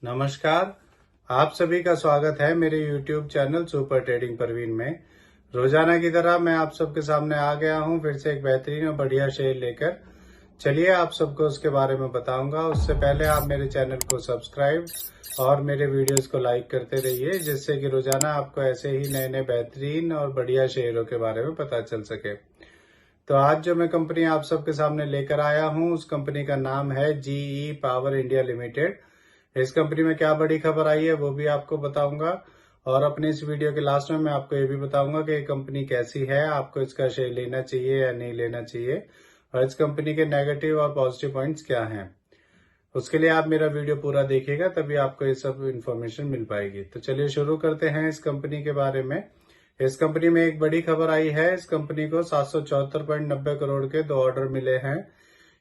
नमस्कार। आप सभी का स्वागत है मेरे YouTube channel super trading Parveen में। रोजाना की तरह मैं आप सबके सामने आ गया हूं फिर से एक बेहतरीन और बढ़िया शेयर लेकर। चलिए आप सबको उसके बारे में बताऊंगा। उससे पहले आप मेरे चैनल को सब्सक्राइब और मेरे वीडियोस को लाइक करते रहिए, जिससे कि रोजाना आपको ऐसे ही नए नए बेहतरीन और बढ़िया शेयरों के बारे में पता चल सके। तो आज जो मैं कंपनी आप सबके सामने लेकर आया हूं, उस कंपनी का नाम है GE पावर इंडिया लिमिटेड। इस कंपनी में क्या बड़ी खबर आई है वो भी आपको बताऊंगा, और अपने इस वीडियो के लास्ट में मैं आपको ये भी बताऊंगा कि ये कंपनी कैसी है, आपको इसका शेयर लेना चाहिए या नहीं लेना चाहिए, और इस कंपनी के नेगेटिव और पॉजिटिव पॉइंट्स क्या हैं। उसके लिए आप मेरा वीडियो पूरा देखिएगा, तभी आपको ये सब इन्फॉर्मेशन मिल पाएगी। तो चलिए शुरू करते हैं इस कंपनी के बारे में। इस कंपनी में एक बड़ी खबर आई है। इस कंपनी को 774.90 करोड़ के 2 ऑर्डर मिले हैं।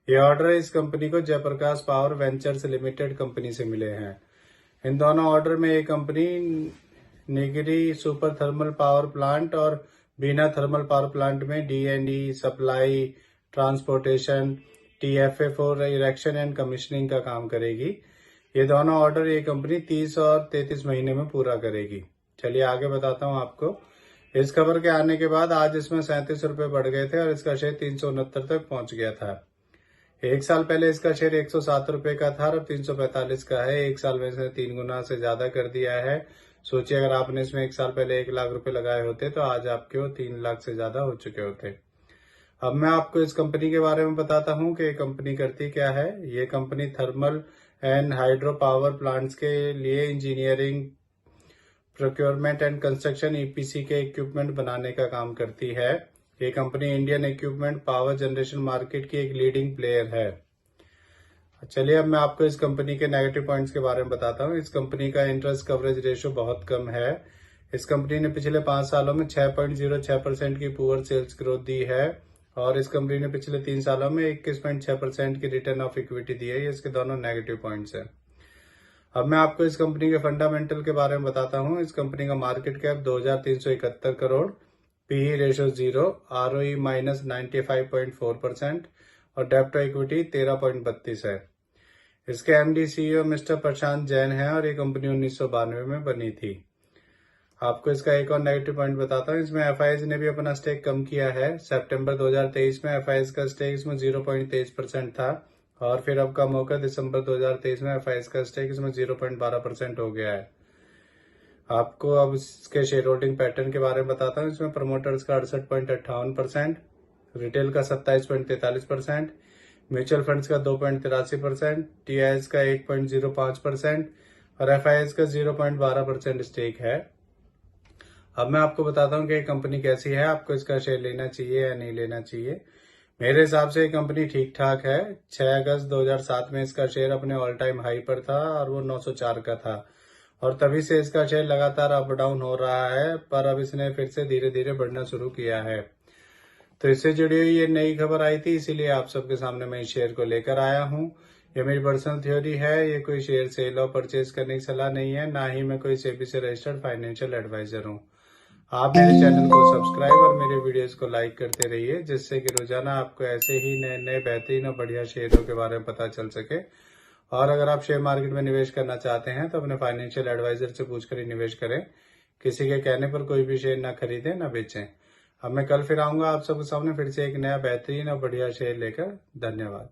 ये ऑर्डर इस कंपनी को Jaiprakash power ventures limited company से मिले हैं। इन दोनों ऑर्डर में ये company Nigri super thermal power plant और बीना थर्मल पावर प्लांट में D&E supply, transportation, TFA for erection and commissioning का काम करेगी। ये दोनों ऑर्डर ये कंपनी 30 और 33 महीने में पूरा करेगी। चलिए आगे बताता हूँ आपको। इस खबर के आने के बाद आज इसमें 37 रुपए बढ़ गए थे और इसका शेयर 369 तक पहुंच गया था। एक साल पहले इसका शेयर 107 रुपए का था और 345 का है। एक साल में इसने 3 गुना से ज्यादा कर दिया है। सोचिए अगर आपने इसमें एक साल पहले 1 लाख रुपए लगाए होते तो आज आपके वो 3 लाख से ज्यादा हो चुके होते। अब मैं आपको इस कंपनी के बारे में बताता हूँ कि ये कंपनी करती क्या है। ये company thermal and hydro power plants के लिए engineering, procurement and construction EPC के इक्विपमेंट बनाने का काम करती है। ये company Indian equipment power generation market की एक लीडिंग प्लेयर है। चलिए अब मैं आपको इस कंपनी के नेगेटिव पॉइंट्स के बारे में बताता हूँ। इस कंपनी का इंटरेस्ट कवरेज रेशियो बहुत कम है। इस कंपनी ने पिछले 5 सालों में 6.06% की पुअर सेल्स ग्रोथ दी है, और इस कंपनी ने पिछले 3 सालों में 21.6% की रिटर्न ऑफ इक्विटी दी है। ये इसके दोनों नेगेटिव पॉइंट्स हैं। अब मैं आपको इस कंपनी के फंडामेंटल के बारे में बताता हूँ। इस कंपनी का market cap 2371 crore, PE ratio 0, ROE -95.4% और डेब्ट टू इक्विटी 13.32 है। इसके MD CEO मिस्टर प्रशांत जैन हैं और ये कंपनी 1992 में बनी थी। आपको इसका एक और नेगेटिव पॉइंट बताता हूँ। इसमें FIS ने भी अपना स्टेक कम किया है। सितंबर 2023 में FIS का स्टेक इसमें 0.23% था, और फिर अब कम होकर दिसंबर 2023 में FIS का स्टेक इसमें 0.12% हो गया है। आपको अब इसके शेयर होल्डिंग पैटर्न के बारे में बताता हूँ। इसमें प्रमोटर्स का 68.58%, रिटेल का 27.43%, म्यूचुअल फंड्स का 2.83%, TIS का 1.05% और FIS का 0.12% स्टेक है। अब मैं आपको बताता हूँ कि ये कंपनी कैसी है, आपको इसका शेयर लेना चाहिए या नहीं लेना चाहिए। मेरे हिसाब से ये कंपनी ठीक ठाक है। 6 अगस्त 2007 में इसका शेयर अपने ऑल टाइम हाई पर था और वो 904 का था, और तभी से इसका शेयर लगातार अप डाउन हो रहा है, पर अब इसने फिर से धीरे धीरे बढ़ना शुरू किया है। तो इससे जुड़ी हुई ये नई खबर आई थी, इसीलिए आप सबके सामने मैं इस शेयर को लेकर आया हूँ। ये मेरी पर्सनल थ्योरी है, ये कोई शेयर सेल और परचेज करने की सलाह नहीं है, ना ही मैं कोई सेबी से रजिस्टर्ड फाइनेंशियल एडवाइजर हूँ। आप मेरे चैनल को सब्सक्राइब और मेरे वीडियोस को लाइक करते रहिए, जिससे कि रोजाना आपको ऐसे ही नए नए बेहतरीन और बढ़िया शेयरों के बारे में पता चल सके। और अगर आप शेयर मार्केट में निवेश करना चाहते हैं तो अपने फाइनेंशियल एडवाइजर से पूछकर ही निवेश करें। किसी के कहने पर कोई भी शेयर ना खरीदें ना बेचें। अब मैं कल फिर आऊंगा आप सबके सामने फिर से एक नया बेहतरीन और बढ़िया शेयर लेकर। धन्यवाद।